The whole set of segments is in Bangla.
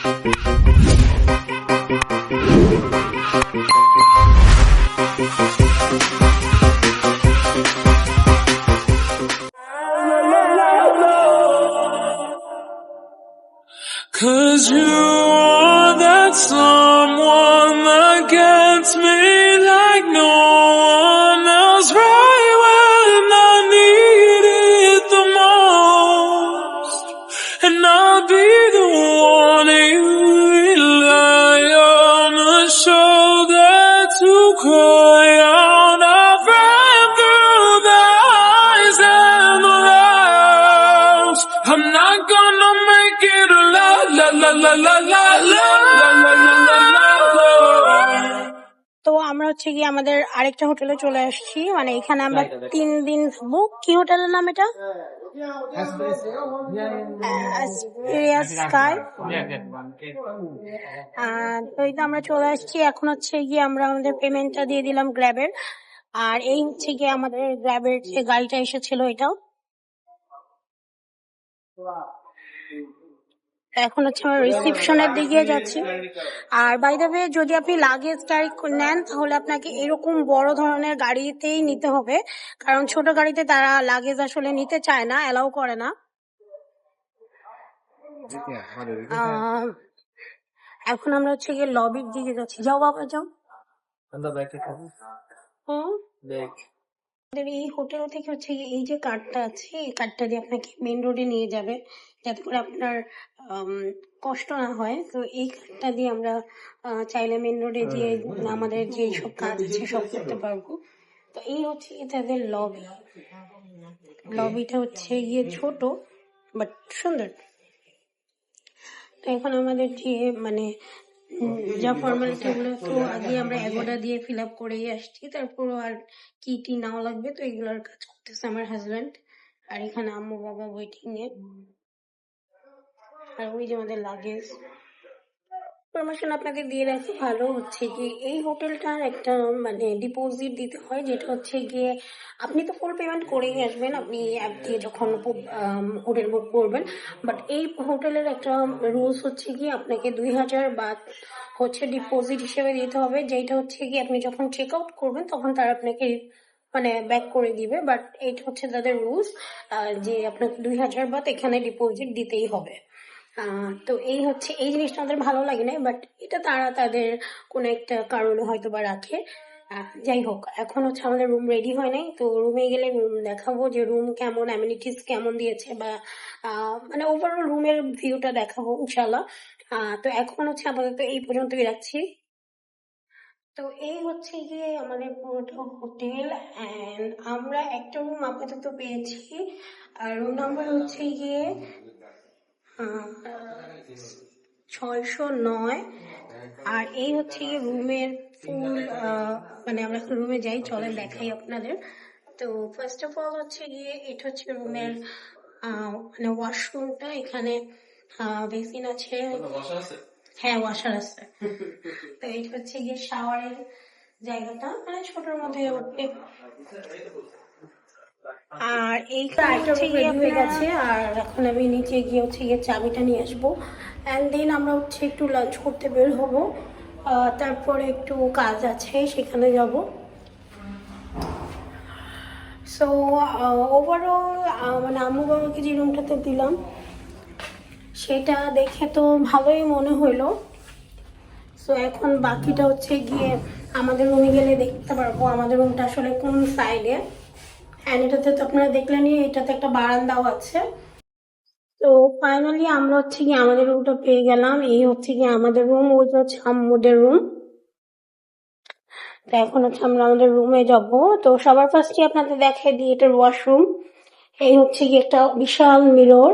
'Cause you are that someone that gets me like no one else, right when I need it the most. And I'll be the one you rely on, the shoulder to cry on. I've ran through the highs and the lows. I'm not gonna make it alone. La la la la la la la la la la la. তো আমরা হচ্ছে গিয়ে আমাদের আরেকটা হোটেলে চলে আসছি, মানে এখানে আমরা 3 দিন থাকবো। কি হোটেলের নাম এটা? অ্যাসপিরিয়া স্কাই। তো এই তো আমরা চলে আসছি। এখন হচ্ছে গিয়ে আমরা আমাদের পেমেন্টটা দিয়ে দিলাম গ্র্যাবের। আর এই হচ্ছে গিয়ে আমাদের গ্র্যাবের যে গাড়িটা এসেছিল এটা। এখন হচ্ছে আমরা রিসিপশনের দিকে যাচ্ছি। আর বাই দ্য ওয়ে, যদি আপনি লাগেজ ক্যারি নেন তাহলে আপনাকে এরকম বড় ধরনের গাড়িতেই নিতে হবে, কারণ ছোট গাড়িতে তারা লাগেজ আসলে নিতে চায় না, অ্যালাউ করে না। এখন আমরা হচ্ছে গিয়ে লবির দিকে যাচ্ছি। যাও বাবা যাও। আমাদের এই হোটেল থেকে হচ্ছে এই যে কার্ডটা আছে, এই কার্ডটা দিয়ে আপনাকে মেন রোডে নিয়ে যাবে, যাতে করে আপনার কষ্ট না হয়। তো এই কার্ডটা দিয়ে আমরা চাইলে মেন রোডে গিয়ে আমাদের যে সব কাজ আছে সব করতে পারবো। তো এই হচ্ছে তাদের লবি। লবিটা হচ্ছে গিয়ে ছোট বাট সুন্দর। তো এখন আমাদের যে মানে যা ফর্মালিটি গুলো তো আগে আমরা এগোডা দিয়ে ফিল আপ করেই আসছি, তারপরও আর কি টি নাও লাগবে, তো এগুলোর কাজ করতেছে আমার হাজব্যান্ড। আর এখানে আম্মু বাবা ওয়েটিং এ। আর ওই যে আমাদের লাগেজ। ইনফরমেশন আপনাকে দিয়ে রাখি ভালো, হচ্ছে কি এই হোটেলটার একটা মানে ডিপোজিট দিতে হয়, যেটা হচ্ছে গিয়ে আপনি তো ফুল পেমেন্ট করেই আসবেন আপনি অ্যাপ দিয়ে যখন হোটেল বুক করবেন। বাট এই হোটেলের একটা রুলস হচ্ছে কি আপনাকে 2000 বাদ হচ্ছে ডিপোজিট হিসেবে দিতে হবে, যেটা হচ্ছে কি আপনি যখন চেক আউট করবেন তখন তারা আপনাকে মানে ব্যাক করে দিবে। বাট এইটা হচ্ছে তাদের রুলস যে আপনাকে 2000 বাদ এখানে ডিপোজিট দিতেই হবে। তো এই হচ্ছে এই জিনিসটা আমাদের ভালো লাগে না, বাট এটা তারা তাদের কোনো একটা কারণে হয়তো বা রাখে। যাই হোক, এখন হচ্ছে আমাদের রুম রেডি হয় নাই, তো রুমে গেলে রুম দেখাবো যে রুম কেমন, অ্যামিনিটিস কেমন দিয়েছে, বা মানে ওভারঅল রুমের ভিউটা দেখাবো ইনশাল্লাহ। তো এখন হচ্ছে আপাতত এই পর্যন্তই রাখছি। তো এই হচ্ছে গিয়ে আমাদের পুরোটা হোটেল, অ্যান্ড আমরা একটা রুম আপাতত পেয়েছি। আর রুম নাম্বার হচ্ছে গিয়ে 609। আর এই হচ্ছে গিয়ে রুমের ফুল মানে আমরা এখন রুমে যাই, চলেন দেখাই আপনাদের। তো ফার্স্ট অফ অল হচ্ছে গিয়ে এটা হচ্ছে রুমের মানে ওয়াশরুমটা। এখানে বেসিন আছে, হ্যাঁ ওয়াশার আছে। তো এটা হচ্ছে গিয়ে শাওয়ারের জায়গাটা, মানে ছোটোর মধ্যে ওঠে। আর এই হচ্ছে রেডি হয়ে গেছে। আর এখন আমি নিচে গিয়ে হচ্ছে গিয়ে চাবিটা নিয়ে আসবো, অ্যান্ড দেন আমরা হচ্ছে একটু লাঞ্চ করতে বের হবো। তারপরে একটু কাজ আছে সেখানে যাব। সো ওভারঅল মানে আম্মু বাবাকে যে রুমটাতে দিলাম সেটা দেখে তো ভালোই মনে হইলো। সো এখন বাকিটা হচ্ছে গিয়ে আমাদের রুমে গেলে দেখতে পারবো আমাদের রুমটা আসলে কোন সাইডে। অ্যান্ড এটাতে তো আপনারা দেখলেনই, এটাতে একটা বারান্দাও আছে। তো ফাইনালি আমরা হচ্ছে গিয়ে আমাদের রুমটা পেয়ে গেলাম। এই হচ্ছে গিয়ে আমাদের রুম, ওই হচ্ছে আম্মুদের রুম। তো এখন হচ্ছে আমরা আমাদের রুমে যাব। তো সবার ফার্স্টে আপনাদের দেখাই দিই এটার ওয়াশরুম। এই হচ্ছে গিয়ে একটা বিশাল মিরর,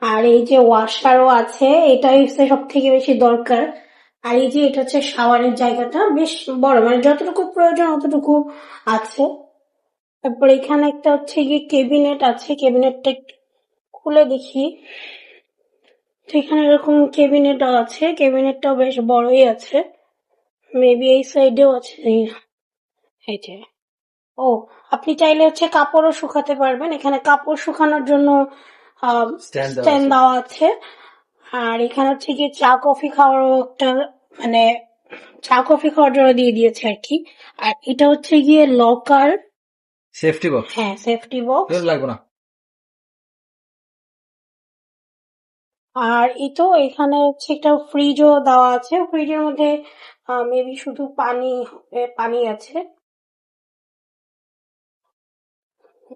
আর এই যে ওয়াশারও আছে, এটাই হচ্ছে সব থেকে বেশি দরকার। আর এই যে এটা হচ্ছে শাওয়ারের জায়গাটা, বেশ বড়, মানে যতটুকু প্রয়োজন অতটুকু আছে। তারপর এখানে একটা হচ্ছে গিয়ে কেবিনেট আছে, কেবিনেটটা একটু খুলে দেখি। তো এখানে এরকম কেবিনেটও আছে, কেবিনেটটাও বেশ বড়ই আছে। মেবি এই সাইডেও আছে। এই যে, ও আপনি চাইলে হচ্ছে কাপড়ও শুকাতে পারবেন, এখানে কাপড় শুকানোর জন্য স্ট্যান্ড দেওয়া আছে। আর এখানে হচ্ছে গিয়ে চা কফি খাওয়ারও একটা মানে চা কফি খাওয়ার জন্য দিয়ে দিয়েছে আর কি। আর এটা হচ্ছে গিয়ে লকার, সেফটি বক্স হ্যাঁ সেফটি বক্স। লাগবে না। আর এই তো এখানে হচ্ছে একটা ফ্রিজও দেওয়া আছে, ফ্রিজের মধ্যে মেবি শুধু পানি আছে।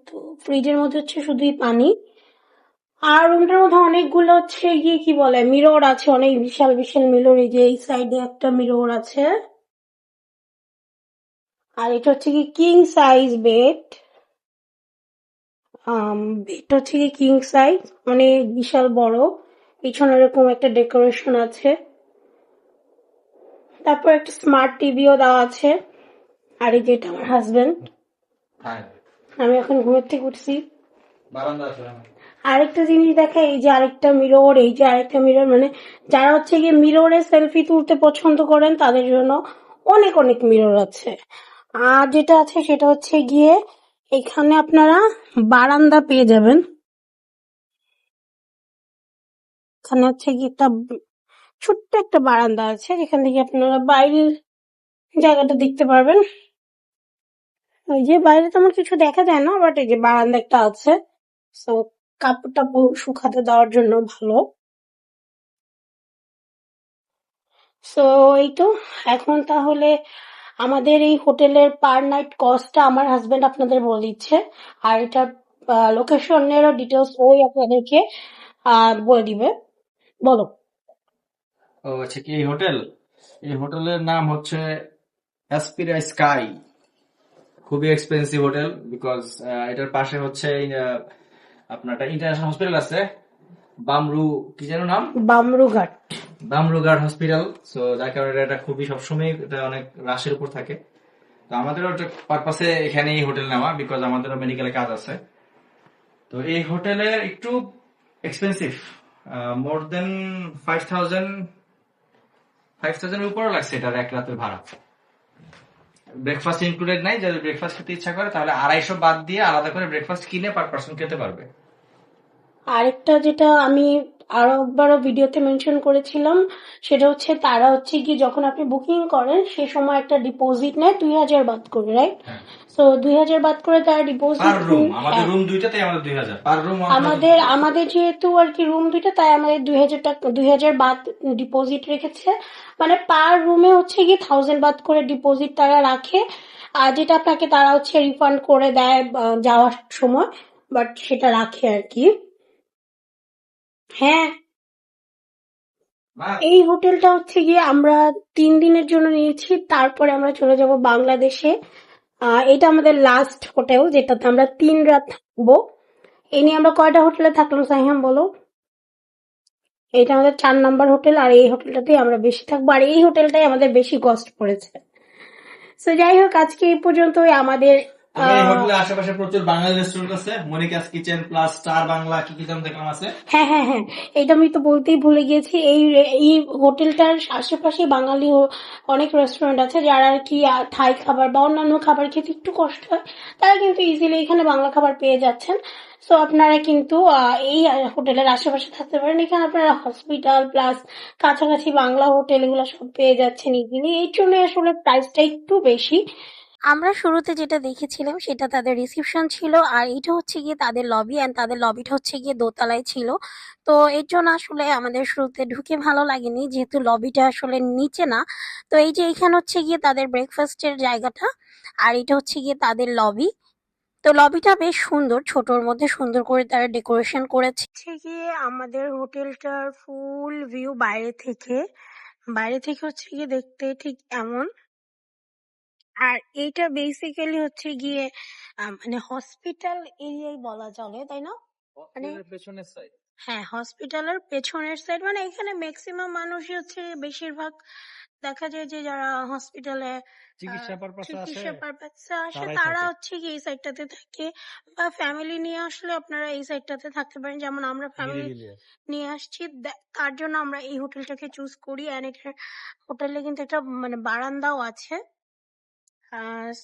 তো ফ্রিজের মধ্যে হচ্ছে শুধুই পানি। আর রুমটার মধ্যে অনেকগুলো হচ্ছে গিয়ে কি বলে মিরর আছে, অনেক বিশাল বিশাল মিরর। এই যে এই সাইডে একটা মিরর আছে। আর এটা হচ্ছে কি কিং সাইজ বেড। এটা হচ্ছে কি কিং সাইজ, অনেক বিশাল বড়। পিছনে এরকম একটা ডেকোরেশন আছে। তারপর একটা স্মার্ট টিভিও দেওয়া আছে। আর এই যে এটা আমার হাজবেন্ড, হ্যাঁ, আমি এখন ঘুমের থেকে উঠছি। বারান্দা আছে। আরেকটা জিনিস দেখা, এই যে আরেকটা মিরর, এই যে আরেকটা মিরর, মানে যারা হচ্ছে গিয়ে মিররে সেলফি তুলতে পছন্দ করেন তাদের জন্য অনেক অনেক মিরর আছে। আর যেটা আছে সেটা হচ্ছে গিয়ে এখানে আপনারা বারান্দা পেয়ে যাবেন। এখানে হচ্ছে গিয়ে একটা ছোট্ট একটা বারান্দা আছে যেখান থেকে আপনারা বাইরের জায়গাটা দেখতে পারবেন। ওই যে বাইরে তেমন কিছু দেখা যায় না, বাট এই যে বারান্দা একটা আছে, সো কাপড় টাপড় শুকাতে দেওয়ার জন্য ভালো। সো এই তো এখন তাহলে আমাদের এই হোটেলের পার নাইট কস্টটা আমার হাজবেন্ড আপনাদের বলে দিচ্ছে। আর এটার লোকেশনেরও ডিটেলস ওই আপনাদেরকে বলে দিবে। বলো। ও আচ্ছা, কি এই হোটেলের নাম হচ্ছে অ্যাসপিরা স্কাই। খুবই এক্সপেন্সিভ হোটেল, বিকজ এটার পাশে হচ্ছে আপনার একটা ইন্টারন্যাশনাল হসপিটাল আছে, বামরু কি যেন নাম, বামরুঘাট। বামরুঘাট হসপিটাল। সো যার কারণে এটা খুবই সবসময় এটা অনেক রাশের উপর থাকে। তো আমাদেরও একটা পারপাসে এখানে এই হোটেল নেওয়া, বিকজ আমাদেরও মেডিকেলে কাজ আছে। তো এই হোটেলের একটু এক্সপেন্সিভ, মোর দেন 5,000 উপরে লাগছে এটার এক রাতের ভাড়া। ব্রেকফাস্ট ইনক্লুডেড নাই, যদি ব্রেকফাস্ট খেতে ইচ্ছা করে তাহলে 250 বাদ দিয়ে আলাদা করে ব্রেকফাস্ট কিনে পার পার্সন খেতে পারবে। আরেকটা যেটা আমি আরো একবারও ভিডিওতে মেনশন করেছিলাম, সেটা হচ্ছে তারা হচ্ছে কি যখন আপনি বুকিং করেন সে সময় একটা ডিপোজিট নেয় 2000 বাদ করে, রাইট? সো 2000 বাদ করে তারা ডিপোজিট। পার রুম, আমাদের রুম দুইটাতে আমাদের 2000 পার রুম। আমাদের যেহেতু আর কি রুম দুইটা, তাই আমাদের 2000 টাকা 2000 বাদ ডিপোজিট রেখেছে। মানে পার রুমে হচ্ছে কি 1000 বাদ করে ডিপোজিট তারা রাখে। আর যেটা আপনাকে তারা হচ্ছে রিফান্ড করে দেয় যাওয়ার সময়, বাট সেটা রাখে আর কি। হ্যাঁ, এই হোটেলটা হচ্ছে গিয়ে আমরা 3 দিনের জন্য নিয়েছি, তারপরে আমরা চলে যাব বাংলাদেশে। এটা আমাদের লাস্ট হোটেল যেটাতে আমরা 3 রাত থাকবো। এই নিয়ে আমরা কয়টা হোটেলে থাকলাম সাইহাম বলো? এটা আমাদের 4 নাম্বার হোটেল, আর এই হোটেলটাতেই আমরা বেশি থাকবো, আর এই হোটেলটাই আমাদের বেশি কস্ট পড়েছে। সো যাই হোক, আজকে এই পর্যন্তই আমাদের। এই হোটেলের আশেপাশে প্রচুর বাঙালি রেস্টুরেন্ট আছে, Monica's kitchen plus star Bangla কি কি যেন দেখলাম আছে। হ্যাঁ হ্যাঁ হ্যাঁ, এটা আমি তো বলতেই ভুলে গেছি। এই হোটেলটার আশেপাশে বাঙালি অনেক রেস্টুরেন্ট আছে, যারা আর কি থাই খাবার বা অন্যান্য খাবার খেতে একটু কষ্ট হয়, তারা কিন্তু ইজিলি এখানে বাংলা খাবার পেয়ে যাচ্ছেন। সো আপনারা কিন্তু এই হোটেলের আশেপাশে থাকতে পারেন। এখানে আপনারা হসপিটাল প্লাস কাছাকাছি বাংলা হোটেল এগুলো সব পেয়ে যাচ্ছেন ইজিলি। এই জন্য আসলে প্রাইসটা একটু বেশি। আমরা শুরুতে যেটা দেখেছিলাম সেটা তাদের রিসিপশন ছিল, আর এটা হচ্ছে গিয়ে তাদের লবি, এন্ড তাদের লবিটা হচ্ছে গিয়ে দোতলায় ছিল। তো এর জন্য আসলে আমাদের শুরুতে ঢুকে ভালো লাগেনি, যেহেতু লবিটা আসলে নিচে না। তো এই যে এখানে হচ্ছে গিয়ে তাদের ব্রেকফাস্টের জায়গাটা, আর এটা হচ্ছে গিয়ে তাদের লবি। তো লবিটা বেশ সুন্দর, ছোটর মধ্যে সুন্দর করে তারা ডেকোরেশন করেছে। হচ্ছে গিয়ে আমাদের হোটেলটার ফুল ভিউ বাইরে থেকে হচ্ছে গিয়ে দেখতে ঠিক এমন। আর এইটা বেসিক্যালি হচ্ছে গিয়ে মানে হসপিটাল এরিয়াই বলা চলে, তাই না? মানে পেছনের সাইড। হ্যাঁ, হসপিটালের পেছনের সাইড। মানে এখানে ম্যাক্সিমাম মানুষই হচ্ছে, বেশিরভাগ দেখা যায় যে যারা হসপিটালে চিকিৎসা পারপাসে আসে চিকিৎসা পারপাসে আসে তারাই তারা থাকে। হচ্ছে কি এই সাইডটাতে থাকে, বা ফ্যামিলি নিয়ে আসলে আপনারা এই সাইডটাতে থাকতে পারেন। যেমন আমরা ফ্যামিলি নিয়ে আসছি, তার জন্য আমরা এই হোটেলটাকে চুজ করি। অ্যান্ড এটার হোটেলে কিন্তু একটা মানে বারান্দাও আছে।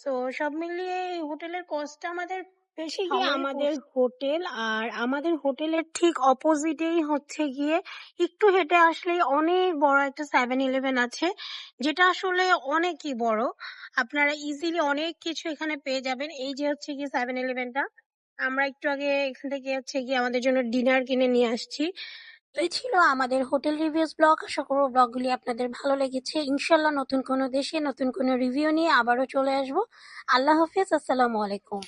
সো সব মিলিয়ে এই হোটেলের কস্টটা আমাদের এসে গিয়ে আমাদের হোটেল, আর আমাদের হোটেলের ঠিক অপোজিটেই হচ্ছে গিয়ে একটু হেঁটে আসলেই অনেক বড় একটা 7-Eleven আছে, যেটা আসলে অনেকই বড়। আপনারা ইজিলি অনেক কিছু এখানে পেয়ে যাবেন। এই যে হচ্ছে গিয়ে 7-Elevenটা, আমরা একটু আগে এখান থেকে হচ্ছে গিয়ে আমাদের জন্য ডিনার কিনে নিয়ে আসছি। তো এই ছিল আমাদের হোটেল রিভিউজ ব্লগ। আশা করবো ব্লগগুলি আপনাদের ভালো লেগেছে। ইনশাল্লাহ নতুন কোনো দেশে নতুন কোনো রিভিউ নিয়ে আবারও চলে আসবো। আল্লাহ হাফেজ, আসসালামু আলাইকুম।